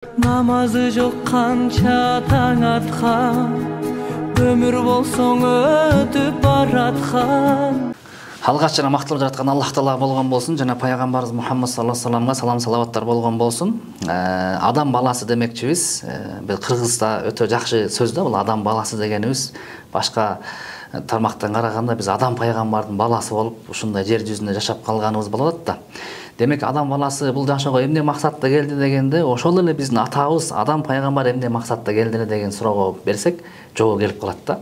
Namazı жоқ қанша таң атқан, өмір болсоң өтіп баратқан. Алғаш жана макталып жараткан Аллах Таала болгон болсун, жана пайгамбарыбыз Мухаммад саллаллаху алейхи вассаламга салам салаваттар болгон болсун. Адам баласы демекчибиз. Бул кыргызда өтө жакшы сөз да, бул адам баласы дегенибиз. Башка тармактан караганда биз адам пайгамбардын баласы болуп, ушундай жер жүзүндө жашап калганыбыз болот да. Демек адам баласы бул жашоого эмне максатта келди дегенде, ошол эле биздин атабыз адам пайгамбар эмне максатта келди деген суроого берсек, жооп келип калат да.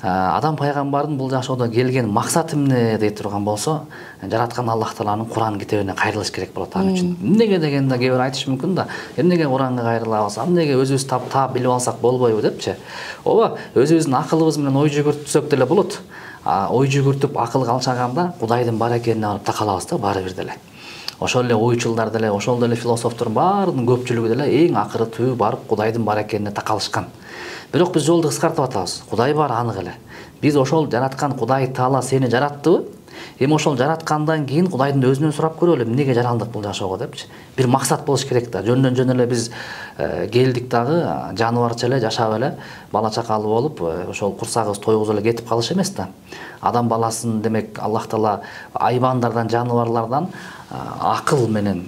Адам пайгамбардын бул жашоодо келген максаты эмне дей турган болсо, жараткан Аллах Тааланын Куран китебине кайрылыш керек болот ал үчүн. Эмнеге дегенде кээ бир айтыш мүмкүн да, эмнеге Куранга кайрылабыз, эмнеге өзүбүз таап билип алсак болбойбу депчи. Ооба, өзүбүздүн акылыбыз менен ой жүгүртсөк деле болот. Ой жүгүртүп акыл алчаганда Кудайдын бар экенине барып такалабыз да, баары бир деле. Ошол эле ойчулдар деле, ошол эле философтордун баарынын көпчүлүгү деле эң акыры түбү барып Кудайдын бар экенине такалышкан. Бирок биз жолду кыскартып атабыз. Кудай бар анык эле. Биз ошол жараткан Кудай Таала сени жараттыбы? Эми ошол жараткандан кийин Кудайдын өзүнөн сурап көрөлү, эмнеге жаралдык бул жашоого депчи. Бир максат болуш керек да. Жөн эле биз келдик дагы жаныбарча эле жашап эле бала чакалуу болуп, ошол курсагыбыз тойгузуп эле кетип калыш эмес да. Адам баласын демек Аллах Таала айбандардан, жаныбарлардан акыл менен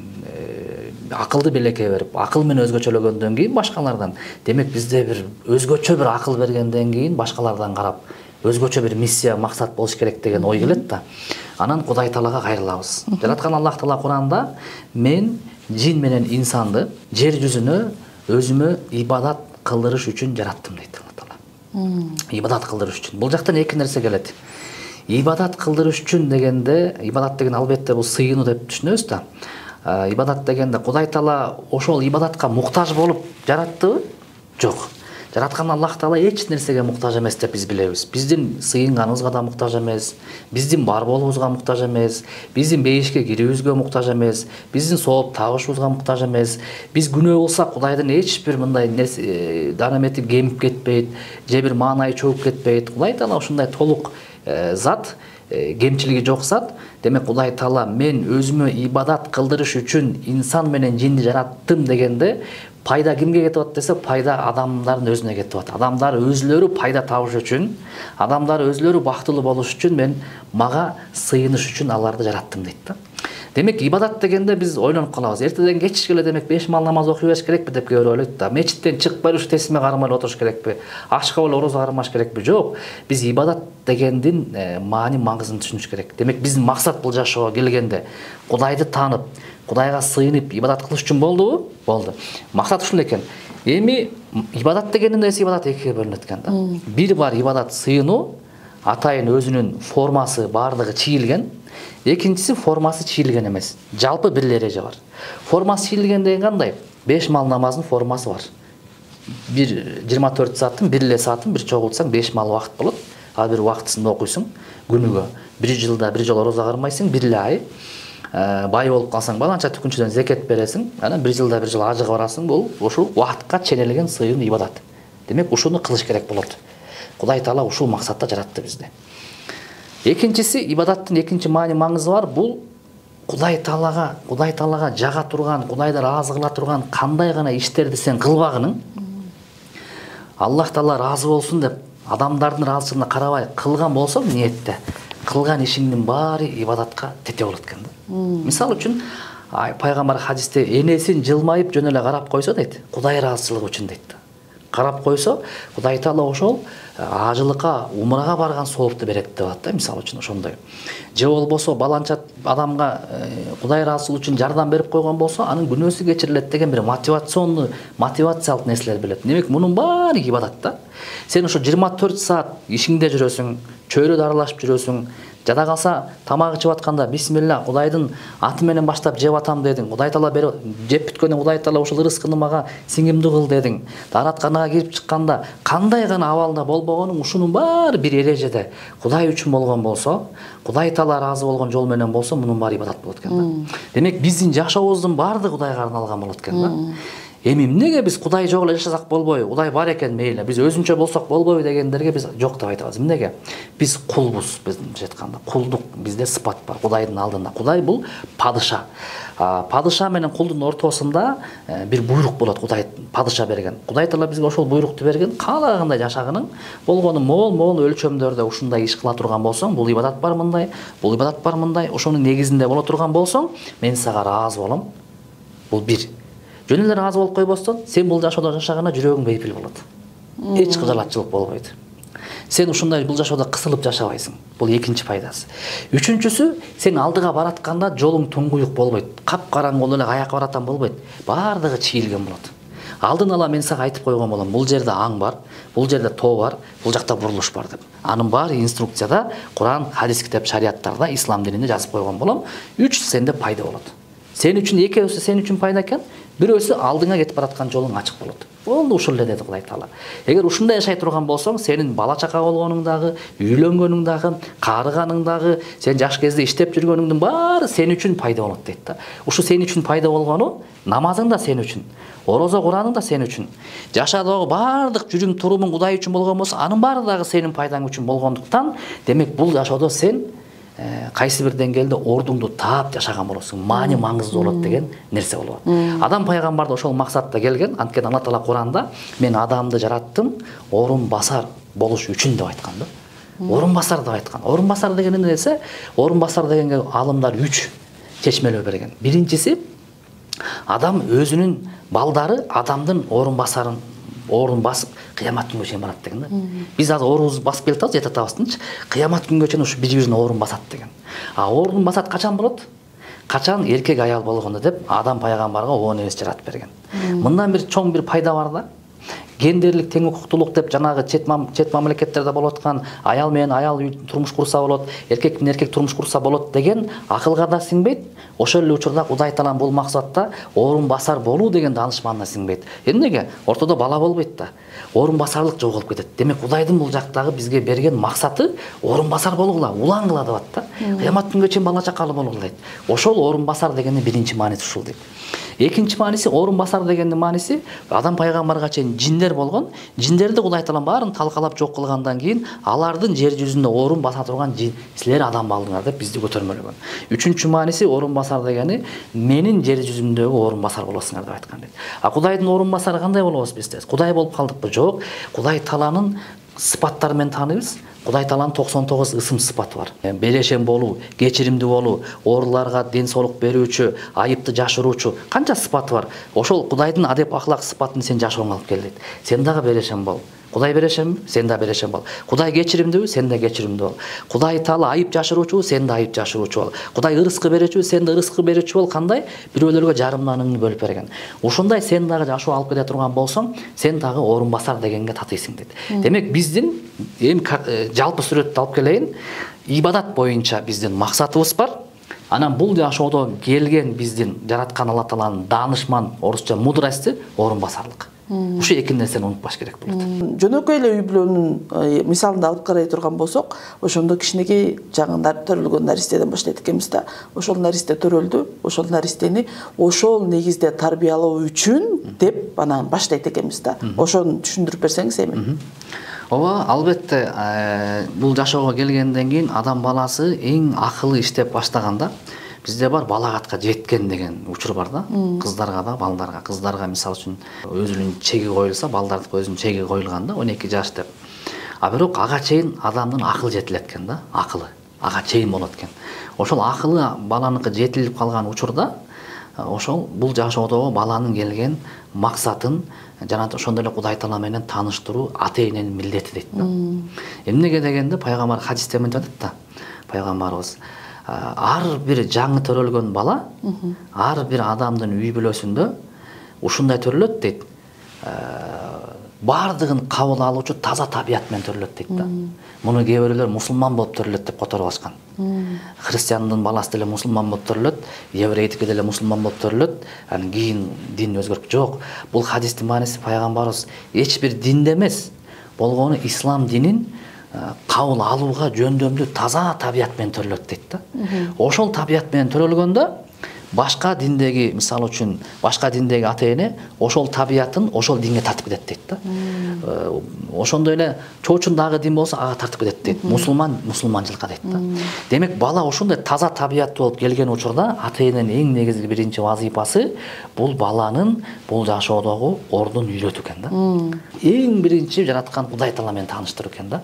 акылды белекке берип, акыл менен өзгөчөлөгөндөн кийин башкалардан, демек бизде бир өзгөчө бир акыл бергенден кийин башкалардан карап өзгөчө бир миссия, максат болуш керек деген ой келет да. Анан Кудай Таалага кайрылабыз. Жараткан Аллах Таала Куранда мен жин менен инсанды жер жүзүнө өзүмө ибадат кылдырыш үчүн жараттым дейт Аллах Таала. Ибадат кылдырыш үчүн. Бул жактан эки нерсе келет. Ибадат кылдырыш үчүн дегенде, ибадат деген албетте бул сыйынуу деп түшүнөбүз да. Ибадат дегенде Кудай Таала ошол ибадатка муктаж болуп жараттыбы? Жок. Жараткан Аллах Таала эч нерсеге муктаж эмес деп биз билебиз. Биздин сыйынганыбызга да муктаж эмес, биздин бар болуубузга муктаж эмес, биздин бейишке кирүүбүзгө муктаж эмес, биздин сооп табышыбызга муктаж эмес. Биз күнөө кылсак Кудайдын эч бир мындай нерсе дарамети кемип кетпейт, же бир маанайы чөгүп кетпейт. Кудай Таала ушундай толук зат, кемчилиги жок зат. Демек Кудай Таала мен өзүмө ибадат кылдырыш үчүн инсан менен жинди жараттым дегенде, пайда кимге кетип атат десе, пайда адамдардын өзүнө кетип атат. Адамдар өзлөрү пайда табыш үчүн, адамдар өзлөрү бактылуу болуш үчүн мен мага сыйыныш үчүн аларды жараттым дейт да. Демек ибадат дегенде биз ойлонуп калабыз. Эртеден кечке эле демек 5 мал намаз окуй бериш керекпи деп кээ бир ойлойт да. Мечиттен чыгып эле ушу тесиме кармай отуруш керекпи? Ашка эле орозо кармаш керекпи? Жок. Биз ибадат дегендин маани маңызын түшүнүш керек. Демек биздин максат бул жашоого келгенде Кудайды таанып, Кудайга сыйынып ибадат кылыш үчүн болдубу? Болду. Максат ушул экен. Эми ибадат дегендин эси ибадат экиге бөлүнөт экен да. Бир бар ибадат сыйынуу, атайын өзүнүн формасы бардыгы чийилген. Экинчиси формасы чийилген эмес. Жалпы бир эреже бар. Формасы чийилген деген кандай? 5 мал намазынын формасы бар. Бир 24 сааттын бир эле саатын бир чогултсаң 5 мал убакыт болот. Ал бир убактысында окуйсуң күнүгө. Бир жылда бир жолу орозо кармайсың, бир эле ай. Бай болуп калсаң баланча түкүнчүдөн зекет бересиң. Анан бир жылда бир жолу ажыга барасың. Бул ушул убакытка ченелген сыйын ибадат. Демек ушуну кылыш керек болот. Кудай Таала ушул максатта жаратты бизди. Экинчиси, ибадаттын экинчи маани маңызы бар. Бул Кудай Таалага жага турган, Кудайды ыраазы кыла турган кандай гана иштерди сен кылбагының, Аллах Таала ыраазы болсун деп адамдардын ыраазычылыгына карабай кылган болсоң ниетте, кылган ишиңдин баары ибадатка тете болот экен да. Мисалы үчүн пайгамбар хадисте энесин жылмайып жөн эле карап койсо дейт, Кудай ыраазычылыгы үчүн дейт да. Карап койсо, Кудай Таала ошол ажылыкка, умрага барган соолукту берет деп атат да, мисалы үчүн ошондой. Же болбосо баланча адамга Кудай ыраазычылыгы үчүн жардам берип койгон болсо, анын күнөөсү кечирилет деген бир мотивациялык нерселер билет. Демек мунун баары ибадат да. Сен ошо 24 саат ишиңде жүрөсүң, чөйрөдө аралашып жүрөсүң, жада калса тамак ичип атканда бисмилла Кудайдын аты менен баштап жеп атам дедиң. Кудай Таала берип, жеп бүткөндөн Кудай Таала ушул рызкыны мага сиңимди кыл дедиң. Дааратканага кирип чыкканда кандай гана абалда болбогонуң, ушунун баары бир эрежеде Кудай үчүн болгон болсо, Кудай Таала ыраазы болгон жол менен болсо, мунун баары ибадат болот экен да. Демек биздин жашообуздун баардыгы Кудайга арналган болот экен да. Эми эмнеге биз Кудай жок эле жашасак болбойбу? Кудай бар экен мейли. Биз өзүнчө болсок болбойбу дегендерге биз жок деп айтабыз. Эмнеге? Биз кулбуз, биздинче айтканда. Кулдук бизде сыпат бар Кудайдын алдында. Кудай бул падыша. Падыша менен кулдун ортосунда бир буйрук болот. Кудай падыша берген. Кудай Таала бизге ошол буйрукту берген. Каалагандай жашагының болгону мол өлчөмдөрдө ушундай иш кыла турган болсоң, бул ибадат бар мындай, бул ибадат бар мындай, ошонун негизинде боло турган болсоң, мен сага ыраазы болом. Бул бир. Жөн эле ыраазы болуп койбостон, сен бул жашоодо жашаганда жүрөгүң бейпил болот. Эч кыжалатчылык болбойт. Сен ушундай бул жашоодо кысылып жашабайсың. Бул экинчи пайдасы. Үчүнчүсү, сен алдыга баратканда жолуң туңгуюк болбойт. Капкараңгы эле каяка баратам болбойт. Бардыгы чийилген болот. Алдын ала мен сага айтып койгон болом. Бул жерде аң бар, бул жерде тоо бар, бул жакта бурулуш бар деп. Анын баары инструкцияда, Куран, хадис китеп, шариаттарда, ислам дининде жазып койгон болом. 3 сенде пайда болот. Сен үчүн экөөсү сен үчүн пайда экен, бирөөсү алдыңа кетип бараткан жолуң ачык болот. Болду ушул эле деди Кудай Таала. Эгер ушундай жашай турган болсоң, сенин бала чака болгонуң дагы, үйлөнгөнүң дагы, карыганың дагы, сен жаш кезде иштеп жүргөнүңдүн баары сен үчүн пайда болот дейт да. Ушу сен үчүн пайда болгону, намазың да сен үчүн, орозо Кураның да сен үчүн. Жашадагы баардык жүрүм турумуң Кудай үчүн болгон болсо, анын баары дагы сенин пайдаң үчүн болгондуктан, демек бул жашоодо сен кайсы бир деңгээлде ордуңду таап жашаган болосуң, маани маңыздуу болот деген нерсе болот. Адам пайгамбар да ошол максатта келген. Анткени Алла Таала Куранда мен адамды жараттым орун басар болуш үчүн деп айткан да. Орун басар деп айткан. Орун басар деген эмне десе, орун басар дегенге алымдар 3 чечмелөө берген. Биринчиси, адам өзүнүн балдары адамдын орун басарын орун басып кыямат күнгө чейин барат деген да. Биз азыр орунубузду басып келип атабыз, атабыздынчы. Кыямат күнгө чейин ушу бири-бирин орун басат деген. Орун басат качан болот? Качан эркек аял болгондо деп Адам пайгамбарга о нерсе жаратып берген. Мындан бир чоң бир пайда бар да. Гендерлик тең укуктуулук деп жанагы чет мамлекеттерде болуп аткан аял менен аял турмуш курса болот, эркек менен эркек турмуш курса болот деген акылга да сиңбейт. Ошол эле учурда Кудай Таалам бул максатта орун басар болуу деген даанышманына сиңбейт. Эмнеге? Ортодо бала болбойт да. Орун басарлык жоголуп кетет. Демек Кудайдын бул жактагы бизге берген максаты орун басар болгула, улангыла деп ат да. Кыямат күнгө чейин бала чакалы болгула дейт. Ошол орун басар дегендин биринчи мааниси ушул дейт. Экинчи мааниси, орун басар дегендин мааниси, Адам пайгамбарга чейин жиндер болгон. Жиндерди Кудай Таалам баарын талкалап жок кылгандан кийин, алардын жер жүзүндө орун баса турган силер адам балдыңар деп бизди көтөрмөлөгөн. Үчүнчү мааниси, орун басар дегени менин жер жүзүндөгү орун басар болосуңар деп айткан дейт. Кудайдын орун басары кандай болобуз биз? Кудай болуп калдыкпы? Жок. Кудай Тааланын сыпаттары менен тааныйбыз. Кудай Тааланын 99 ысым сыпаты бар. Белешем болуу, кечиримдүү болуу, ооруларга ден соолук берүүчү, айыпты жашыруучу, канча сыпаты бар. Ошол Кудайдын адеп ахлак сыпатын сен жашооңо алып кел дейт. Сен дагы белешем бол. Кудай берешем, сен да берешем бол. Кудай кечиримдүү, сен да кечиримдүү бол. Кудай Таала айып жашыруучу, сен да айып жашыруучу бол. Кудай ырыскы берүүчү, сен да ырыскы берүүчү бол. Кандай? Бирөөлөргө жарымдан ыңды бөлүп берген. Ошондой сен дагы жашоо алып кете турган болсоң, сен дагы орун басар дегенге татыйсың дейт. Демек биздин эми жалпы сүрөттү алып келейин. Ибадат боюнча биздин максатыбыз бар. Анан бул жашоодо келген биздин жараткан Алла Тааланын даанышман, орусча мудрости орун басарлык. Ушу эки нерсени унутпаш керек болот. Жөнөкөй эле үй бүлөнүн мисалында алып карай турган болсок, ошондо кичинекей жаңы төрөлгөн наристеден баштайт экенбиз да. Ошол наристе төрөлдү, ошол наристени ошол негизде тарбиялоо үчүн деп анан баштайт экенбиз да. Ошону түшүндүрүп берсеңиз эми. Ооба, албетте, бул жашоого келгенден кийин адам баласы эң акылы иштеп баштаганда бизде бар балагатка жеткен деген учур бар да. Кыздарга да, балдарга. Кыздарга мисалы үчүн өзүнүн чеги коюлса, балдардыкы өзүнүн чеги коюлган да, 12 жаш деп. Бирок ага чейин адамдын акылы жетилет экен да, акылы. Ага чейин болот экен. Ошол акылы баланыкы жетилип калган учурда, ошол бул жашоодогу баланын келген максатын жана ошондой эле Кудай Таала менен тааныштыруу ата-эненин милдети дейт да. Эмнеге дегенде пайгамбар хадисте мынтип атат да. Пайгамбарыбыз ар бир жаңы төрөлгөн бала, ар бир адамдын үй бүлөсүндө ушундай төрөлөт дейт. Бардыгын кабыл алуучу таза табият менен төрөлөт дейт да. Муну кээ бирөөлөр мусулман болуп төрөлөт деп которуп алышкан. Христиандын баласы деле мусулман болуп төрөлөт, еврейдики деле мусулман болуп төрөлөт, анан кийин дин өзгөрүп жок. Бул хадистин мааниси пайгамбарыбыз эч бир динде эмес, болгону ислам динин кабыл алууга жөндөмдүү таза табият менен төрөлөт дейт да. Ошол табият менен төрөлгөндө башка диндеги, мисалы үчүн башка диндеги ата эне ошол табиятын ошол динге тартып кетет дейт да. Ошондой эле чоочун дагы дин болсо ага тартып кетет дейт. Мусулман мусулманчылыкка дейт да. Демек бала ошондой таза табияттуу болуп келген учурда ата эненин эң негизги биринчи вазифасы бул баланын бул жашоодогу ордун үйрөтүү экен да. Эң биринчи жараткан Кудай Таала менен тааныштыруу экен да.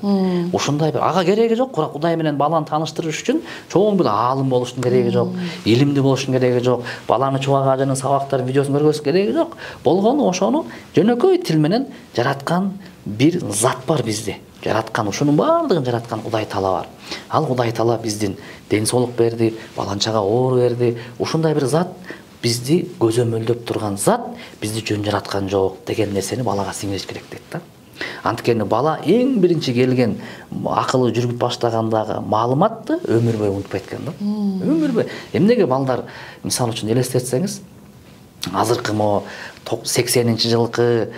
Ушундай бир ага кереги жок, Кудай менен баланы тааныштырыш үчүн чоң бир аалым болуштун кереги жок, илимдүү болуштун кереги жок, баланы Чубак ажынын сабактарын видеосун көргөзүш кереги жок. Болгону ошону жөнөкөй тил менен жараткан бир зат бар бизде. Жараткан, ушунун баардыгын жараткан Кудай Таала бар. Ал Кудай Таала биздин ден соолук берди, баланчага оору берди. Ушундай бир зат бизди көзөмөлдөп турган зат бизди жөн жараткан жок деген нерсени балага сиңириш керек дейт да. Анткени бала эң биринчи келген акылы жүрүп баштагандагы маалыматты өмүр бою унутпайт экен да. Өмүр бою. Эмнеге балдар, мисалы үчүн элестетсеңиз, азыркы мо 80-жылкы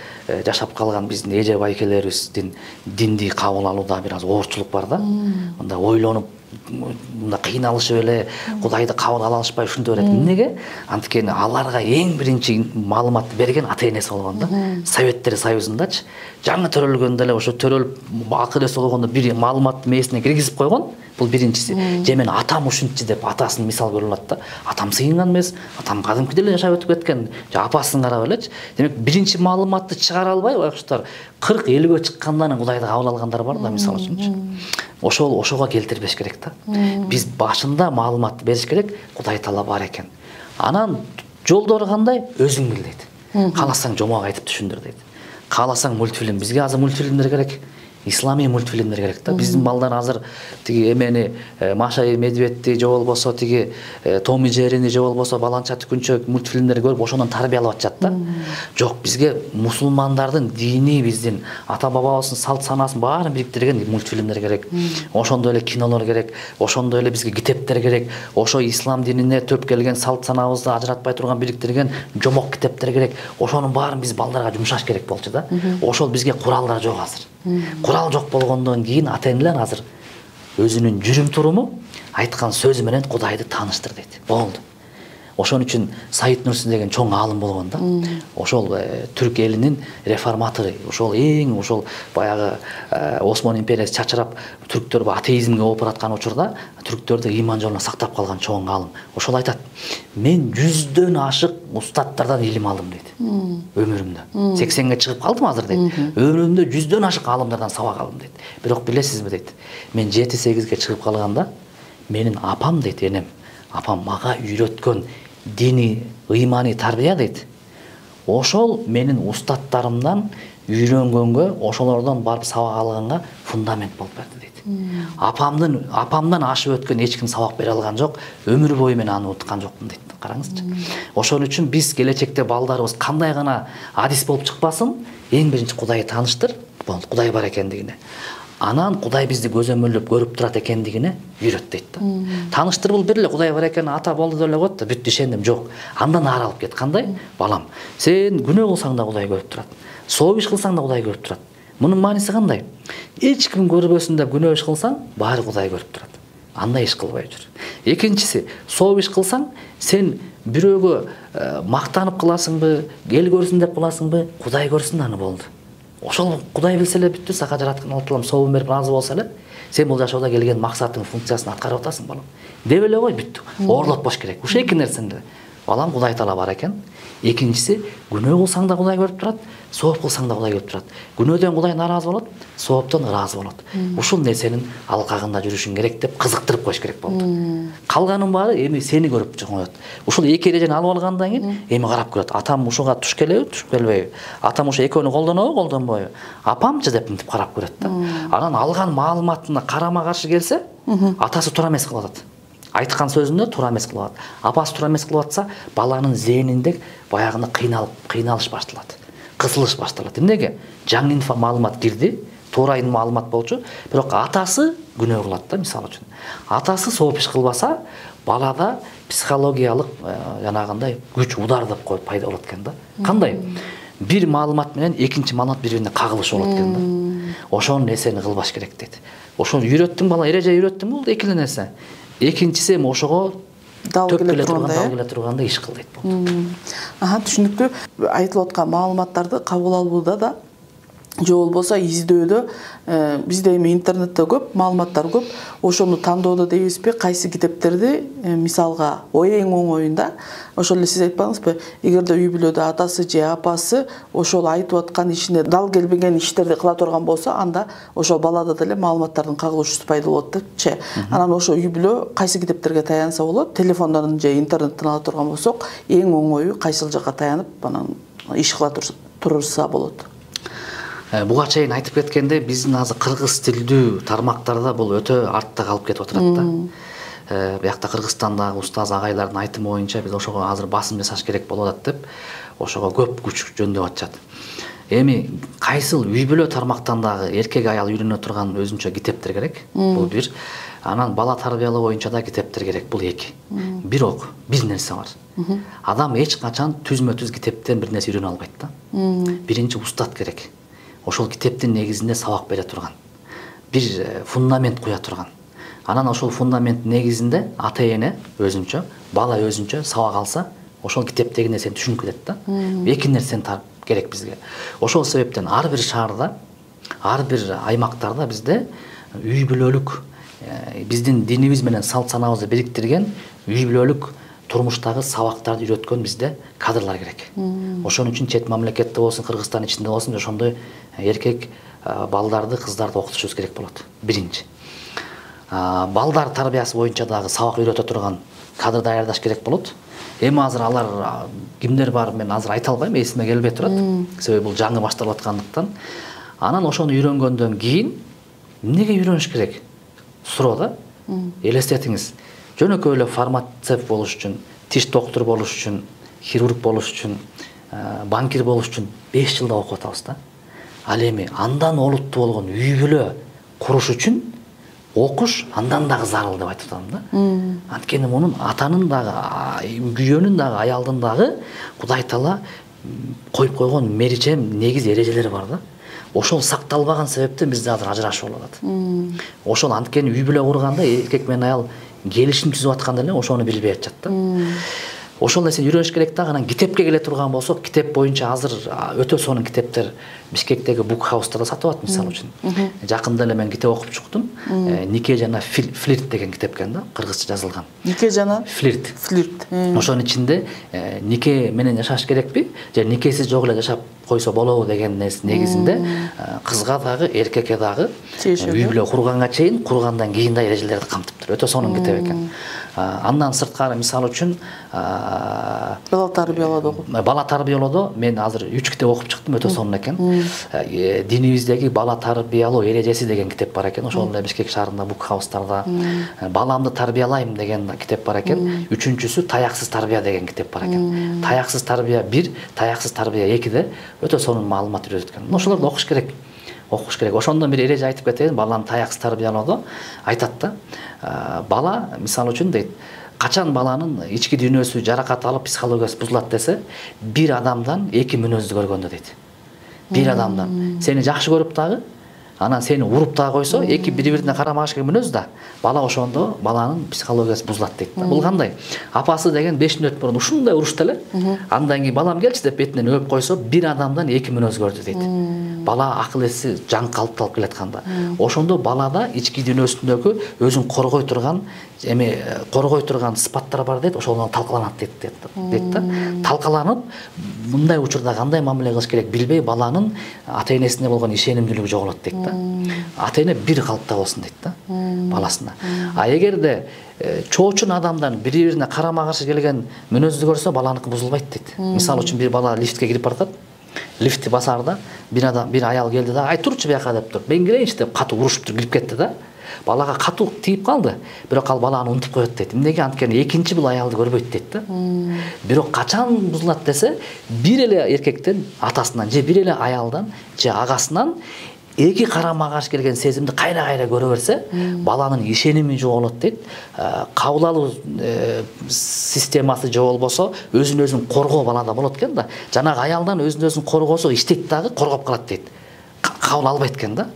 жашап калган биздин эже байкелерибиздин динди кабыл алууда бир аз оорчулук бар да. Мында ойлонуп, мында кыйналышып эле Кудайды кабыл ала алышпай ушинтип берет. Эмнеге? Анткени аларга эң биринчи маалыматты берген ата энеси болгон да. Советтер Союзундачы жаңы төрөлгөндө эле ошо төрөлүп акыл эси болгондо бир маалыматты мээсине киргизип койгон. Бул биринчиси. Же мен атам ушунчу деп атасын мисал көрүп алат да. Атам сыйынган эмес, атам кадимкиде эле жашап өтүп кеткен. Же апасын карап элечи. Демек биринчи маалыматты чыгара албай байкуштар 40-50гө чыккандан Кудайды кабыл алгандар бар да, мисалы үчүнчү. Ошого келтирбеш керек да. Биз башында маалыматты бериш керек, Кудай Таала бар экен. Анан жолдору кандай? Өзүң бил дейт. Кааласаң жомок айтып түшүндүр дейт. Кааласаң мультфильм. Бизге азыр мультфильмдер керек. Исламий мультфильмдер керек да. Биздин балдар азыр тиги эмени Маша и Медведти же болбосо тиги Том и Джеррини же болбосо баланча түкүнчөк мультфильмдерди көрүп ошондон тарбиялап атышат да. Жок, бизге мусулмандардын дини, биздин ата бабабыздын салт санасын баарын бириктирген мультфильмдер керек. Ошондой эле кинолор керек. Ошондой эле бизге китептер керек. Ошо ислам динине төп келген салт санабызды ажыратпай турган бириктирген жомок китептер керек. Ошонун баарын биз балдарга жумшаш керек болчу да. Ошол бизге куралдар жок азыр. Курал жок болгондон кийин ата энелер азыр өзүнүн жүрүм туруму, айткан сөзү менен Кудайды тааныштыр дейт. Болду. Ошон үчүн Саид Нурси деген чоң аалым болгон да. Ошол түрк элинин реформатору, ошол эң баягы Осман империясы чачырап түрктөр атеизмге ооп бараткан учурда түрктөрдү ыйман жолуна сактап калган чоң аалым. Ошол айтат: "Мен 100дөн ашык устаттардан илим алдым" дейт. Өмүрүмдө. 80ге чыгып калдым азыр дейт. Өмүрүмдө 100дөн ашык аалымдардан сабак алдым дейт. Бирок билесизби дейт, мен 7-8ге чыгып калганда менин апам дейт, энем, апам мага үйрөткөн дини, ыймани тарбия дейт. Ошол менин устаттарымдан үйрөнгөнгө, ошолордон барып сабак алганга фундамент болуп берди дейт. Апамдан ашып өткөн эч ким сабак бере алган жок, өмүр бою мен аны унуткан жокмун дейт. Караңызчы. Ошон үчүн биз келечекте балдарыбыз кандай гана адис болуп чыкпасын, эң биринчи Кудайды тааныштыр, Кудай бар экендигине. Анан Кудай бизди көзөмөлдөп көрүп турат экендигине үйрөт дейт да. Тааныштыр бул бир эле Кудай бар экен, ата болду деп эле коет да, бүттү ишендим. Жок. Андан ары алып кет. Кандай? Балам, сен күнөө кылсаң да Кудай көрүп турат. Сооп иш кылсаң да Кудай көрүп турат. Мунун мааниси кандай? Эч ким көрбөсүн деп күнөө иш кылсаң, баары Кудай көрүп турат. Андай иш кылбай жүр. Экинчиси, сооп иш кылсаң, сен бирөөгө мактанып кыласыңбы, эл көрсүн деп кыласыңбы, Кудай көрсүн, аны болду. Ошол Кудай билсе эле бүттү, сага жараткан Алла Таалам сообун берип разы болсо эле, сен бул жашоодо келген максатың, функциясын аткарып атасың, балам. Деп эле кой, бүттү. Оорлотпош керек. Ушул эки нерсени балам, Кудай Таала бар экен. Экинчиси, күнөө кылсаң да Кудай көрүп турат, сооп кылсаң да Кудай көрүп турат. Күнөөдөн Кудай наразы болот, сооптон ыраазы болот. Ушул нерсенин алкагында жүрүшүң керек деп кызыктырып коюш керек болду. Калганын баары эми сени көрүп коет. Ушул эки эрежени алып алгандан кийин эми карап көрөт. Атам ушуга туш келеби, туш келбейби? Атам ушу экөөнү колдонобу, колдонбойбу? Апамчы деп мынтип карап көрөт да. Анан алган маалыматына карама каршы келсе, атасы туура эмес кылып атат. Айткан сөзүндө туура эмес кылып атат. Апасы туура эмес кылып атса, баланын зээнинде баягында кыйналыш башталат. Кысылыш башталат. Эмнеге? Жаңы маалымат кирди, туура маалымат болчу, бирок атасы күнөө кылат да, мисалы үчүн. Атасы сооп иш кылбаса, балада психологиялык жанагындай күч, удар деп коюп пайда болот экен да. Кандай? Бир маалымат менен экинчи маалымат бири-бирине кагылышы болот экен да. Ошол нерсени кылбаш керек дейт. Ошону үйрөттүң бала, эреже үйрөттүң, бул эки нерсе. Экинчиси ошого дал келе турганда иш кыл дейт болду. Түшүнүктүү. Айтылып аткан маалыматтарды кабыл алууда да же болбосо издөөдө бизде эми интернетте көп маалыматтар көп. Ошону тандоодо дейбизби, кайсы китептерди мисалга эң оңоюнда ошол эле сиз айтпадыңызбы, эгерде үй бүлөдө атасы же апасы ошол айтып аткан ишине дал келбеген иштерди кыла турган болсо, анда ошол балада деле маалыматтардын кагылышуусу пайда болот депчи. Анан ошо үй бүлө кайсы китептерге таянса болот, телефондон же интернеттен ала турган болсок, эң оңою кайсыл жакка таянып анан иш кыла турса болот. Буга чейин айтып кеткенде, биздин азыр кыргыз тилдүү тармактарда бул өтө артта калып кетип отурат да. Биякта Кыргызстандагы устаз агайлардын айтымы боюнча биз ошого азыр басым жасаш керек болуп атат деп, ошого көп күч жөндөп атышат. Эми кайсыл үй бүлө тармактандагы эркек аял үйрөнө турган өзүнчө китептер керек. Бул бир. Анан бала тарбиялоо боюнча да китептер керек. Бул эки. Бирок бир нерсе бар. Адам эч качан түзмө-түз китептен бир нерсе үйрөнө албайт да. Биринчи устат керек. Ошол китептин негизинде сабак бере турган, бир фундамент куя турган. Анан ошол фундамент негизинде ата-эне өзүнчө, бала өзүнчө сабак алса, ошол китептеги нерсени түшүнүп кетет да. Эки нерсени керек бизге. Ошол себептен ар бир шаарда, ар бир аймактарда бизде үй бүлөлүк, биздин динибиз менен салт санабызды бириктирген үй бүлөлүк турмуштагы сабактарды үйрөткөн бизде кадрлар керек. Ошон үчүн чет мамлекетте болсун, Кыргызстан ичинде болсун, ошондой эркек балдарды, кыздарды окутушубуз керек болот. Биринчи. Балдар тарбиясы боюнча дагы сабак үйрөтө турган кадр даярдаш керек болот. Эми азыр алар кимдер бар, мен азыр айта албайм, эсиме келбей турат. Себеби бул жаңы башталып аткандыктан. Анан ошону үйрөнгөндөн кийин эмнеге үйрөнүш керек? Суроо да. Элестетиңиз. Жөнөкөй эле фармацевт болуш үчүн, тиш доктор болуш үчүн, хирург болуш үчүн, банкир болуш үчүн 5 жылда окуп атабыз да. Ал эми андан олуттуу болгон үй бүлө куруш үчүн окуш андан дагы зарыл деп айтып атам да. Анткени мунун атанын дагы, күйөөнүн дагы, аялдын дагы Кудай Таала коюп койгон меричем, негиз эрежелери бар да. Ошол сакталбаган себептен бизде азыр ажырашуу болуп атат. Ошол анткени үй бүлө курганда эркек менен аял келишим түзүп атканда эле ошону билбей атышат да. Ошол нерсени үйрөнүш керек да. Анан китепке келе турган болсок, китеп боюнча азыр өтө сонун китептер Бишкектеги бук хаустарда сатып алат, мисалы үчүн. Жакында эле мен китеп окуп чыктым. Нике жана флирт деген китеп экен да, кыргызча жазылган. Нике жана флирт. Ошонун ичинде нике менен жашаш керекпи, же никесиз жок эле жашап койсо болобу деген негизинде кызга дагы, эркекке дагы үй бүлө курганга чейин, кургандан кийин да эрежелерди камтыптыр. Өтө сонун китеп экен. Андан сырткары мисалы үчүн бала тарбиялоодо мен азыр 3 китеп окуп чыктым, өтө сонун экен. Динибиздеги бала тарбиялоо эрежеси деген китеп бар экен. Ошол эле Бишкек шаарында бук хаустарда. Баламды тарбиялайм деген китеп бар экен. Үчүнчүсү таяксыз тарбия деген китеп бар экен. Таяксыз тарбия 1, таяксыз тарбия 2де өтө сонун маалымат үйрөткөн. Ошолорду окуш керек. Ошондон бир эреже айтып кетейин. Баланы таяксыз тарбиялоодо айтат да. Бала мисалы үчүн дейт, качан баланын ички дүйнөсү жаракат алып психологиясы бузулат десе, бир адамдан 2 мүнөздү көргөндө дейт. Бир адамдан сени жакшы көрүп дагы, анан сени уруп дагы койсо, эки бири-бирине карама-каршы мүнөз да, бала ошондо баланын психологиясы бузулат дейт да. Бул кандай? Апасы деген 5 мүнөт мурун ушундай урушта эле, андан кийин балам келчи деп бетинен өп койсо, бир адамдан 2 мүнөз көрдү дейт. Бала акыл эси жаң калыпталып келатканда. Ошондо балада ички дүйнөсүндөгү өзүн коргой турган сыпаттар бар дейт, ошолорду талкаланат дейт да. Талкаланып, мындай учурда кандай мамиле кылыш керек билбей, баланын ата-энесине болгон ишенимдүүлүгү жоголот дейт да. Ата-эне бир калыпта болсун дейт да баласына. А эгерде чоочун адамдан бири-бирине карама-каршы келген мүнөздү көрсө, баланыкы бузулбайт дейт. Мисалы үчүн бир бала лифтке кирип баратат. Лифти басарда бир аял келди да, ай турчу бияка деп тур. Мен кирейинчи деп катуу урушуп кирип кетти да. Балага катуу тийип калды. Бирок ал баланы унутуп коет дейт. Эмнеге? Анткени экинчи бул аялды көрбөйт дейт да. Бирок качан бузулат десе, бир эле эркектен, атасынан же бир эле аялдан же агасынан эки карама-каршы келген сезимди кайра-кайра көрө берсе, баланын ишеними жоголот дейт. Кабыл алуу системасы же болбосо, өзүн-өзүн коргоо балада болот экен да. Жанагы аялдан өзүн-өзүн коргосо, иштейт дагы, коргоп калат дейт. Кабыл албайт экен да.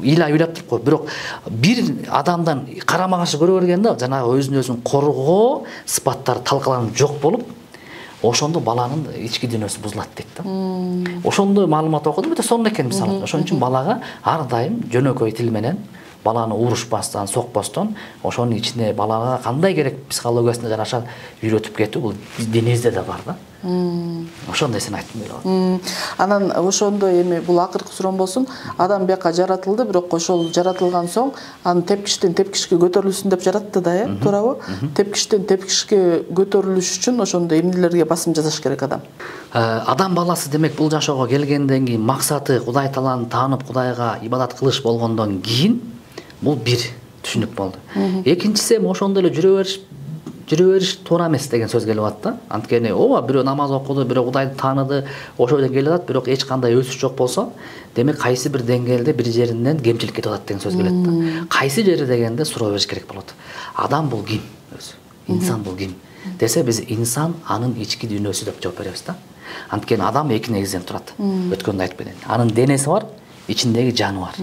ыйлай ыйлап туруп кой, бирок бир адамдан карама каршы көрө бергенде жанагы өзүн коргоо сыпаттары талкаланып жок болуп, ошондо баланын ички дүйнөсү бузулат дейт да. Ошондой маалымат окудум, өтө сонун экен мисалы. Ошон үчүн балага ар дайым жөнөкөй тил менен баланы урушпастан, сокпостон, ошонун ичине балага кандай керек психологиясына жараша үйрөтүп кетүү бул динибизде да бар да. Ошондой сен айттың беле. Анан ошондой эми бул акыркы суроом болсун. Адам бияка жаратылды, бирок ошол жаратылган соң аны тепкичтен тепкичке көтөрүлсүн деп жаратты да, туурабы? Тепкичтен тепкичке көтөрүлүш үчүн ошондой эмнелерге басым жасаш керек адам? Адам баласы демек бул жашоого келгенден кийин максаты Кудай Тааланы таанып, Кудайга ибадат кылыш болгондон кийин бул бир түшүнүк болду. Экинчиси ошондой эле жүрө бериш туура эмес деген сөз келип атат да. Анткени ооба бирөө намаз окуду, бирөө Кудайды тааныды, ошол жерден келип атат, бирок эч кандай өсүш жок болсо, демек кайсы бир деңгээлде бир жеринен кемчилик кетип атат деген сөз келет да. Кайсы жери дегенде суроо бериш керек болот. Адам бул ким өзү? Инсан бул ким? Десе биз инсан анын ички дүйнөсү деп жооп беребиз да. Анткени адам эки негизден турат. Өткөндө айтып кетем. Анын денеси бар, ичиндеги жаны бар.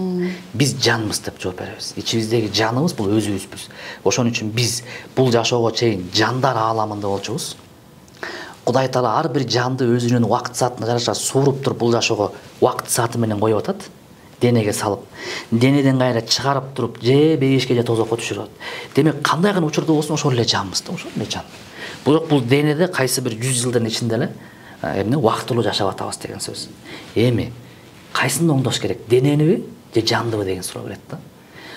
Биз жанбыз деп жооп беребиз. Ичибиздеги жаныбыз бул өзүбүзбүз. Ошон үчүн биз бул жашоого чейин жандар ааламында болчубуз. Кудай Таала ар бир жанды өзүнүн убакыт саатына жараша сууруп туруп бул жашоого убакыт сааты менен коюп атат. Денеге салып, денеден кайра чыгарып туруп, же бейишке же тозокко түшүрүп атат. Демек кандай гана учурда болсун ошол эле жанбыз да, ошол эле жан. Бирок бул денеде кайсы бир 100 жылдын ичинде эле эмне убактылуу жашап атабыз деген сөз. Эми кайсыны оңдош керек? Денениби же жандыбы деген суроо келет да.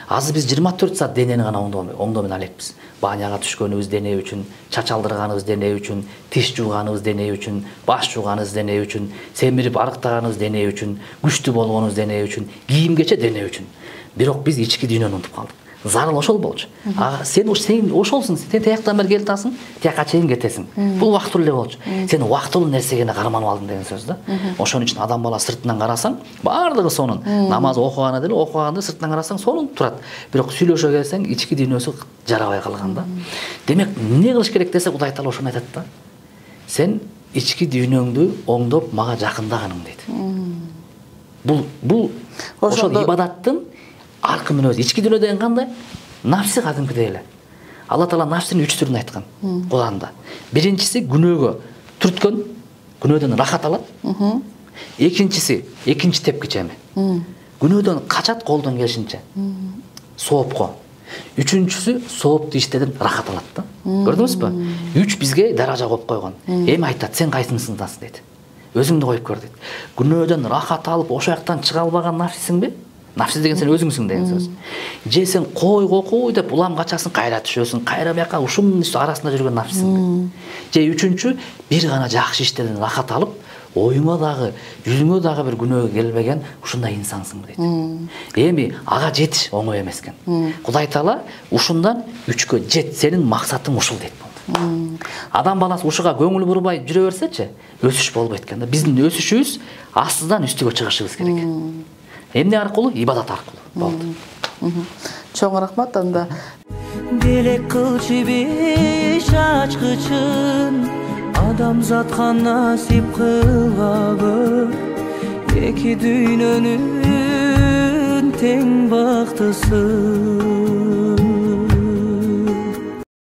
Азыр биз 24 саат денени гана оңдоо менен алекпиз. Баняга түшкөнүбүз дене үчүн, чач алдырганыбыз дене үчүн, тиш жууганыбыз дене үчүн, баш жууганыбыз дене үчүн, семирип арыктаганыбыз дене үчүн, күчтүү болгонубуз дене үчүн, кийимгече дене үчүн. Бирок биз ички дүйнөнү унутуп калдык. Зарыл ошол болчу. Сен ошолсуң, сен тияктан бери келип атасың, тиякка чейин кетесиң. Бул убактылуу эле болчу. Сен убактылуу нерсеге карманып алдың деген сөз да. Ошон үчүн адам бала сыртынан карасаң, баардыгы сонун. Намаз окуганы деле, окуганды сыртынан карасаң сонун турат. Бирок сүйлөшө келсең, ички дүйнөсү жарабай калган да. Демек, эмне кылыш керек десе, Кудай Таала ошону айтат да. Сен ички дүйнөңдү оңдоп мага жакындаганың дейт. Бул ошол ибадаттын аркы мүнөзү. Ички дүйнө деген кандай? Нафси кадимкидей эле. Алла Таала нафсинин 3 түрүн айткан Куранда. Биринчиси күнөөгө түрткөн, күнөөдөн рахат алат. Экинчи тепкиче эми. Күнөөдөн качат колдон келишинче. Соопко. Үчүнчүсү соопту иштеден рахат алат да. Көрдүңүзбү? 3 бизге даража коюп койгон. Эми айтат, сен кайсынысындасың дейт. Өзүңдү коюп көр дейт. Күнөөдөн рахат алып, ошол жактан чыга албаган нафсиңби? Нафси деген сен өзүңсүң деген сөз. Же сен кой деп улам качасың, кайра түшөсүң, кайра бияка ушунун арасында жүргөн нафсиңби? Же үчүнчү бир гана жакшы иштеден рахат алып, оюңа дагы, жүзүңө дагы бир күнөө келбеген ушундай инсансыңбы дейт. Эми ага жетиш оңой эмес экен. Кудай Таала ушундан 3кө жет, сенин максатың ушул дейт. Адам баласы ушуга көңүл бурбай жүрө берсечи, өсүш болбойт экен да. Биздин өсүшүбүз астыдан үстүгө чыгышыбыз керек. Эмне аркылуу? Ибадат аркылуу. Болду. Чоң рахмат анда. Белек кылчы беш ачкычын, адамзатка насип кылгабы, эки дүйнөнүн тең бактысы.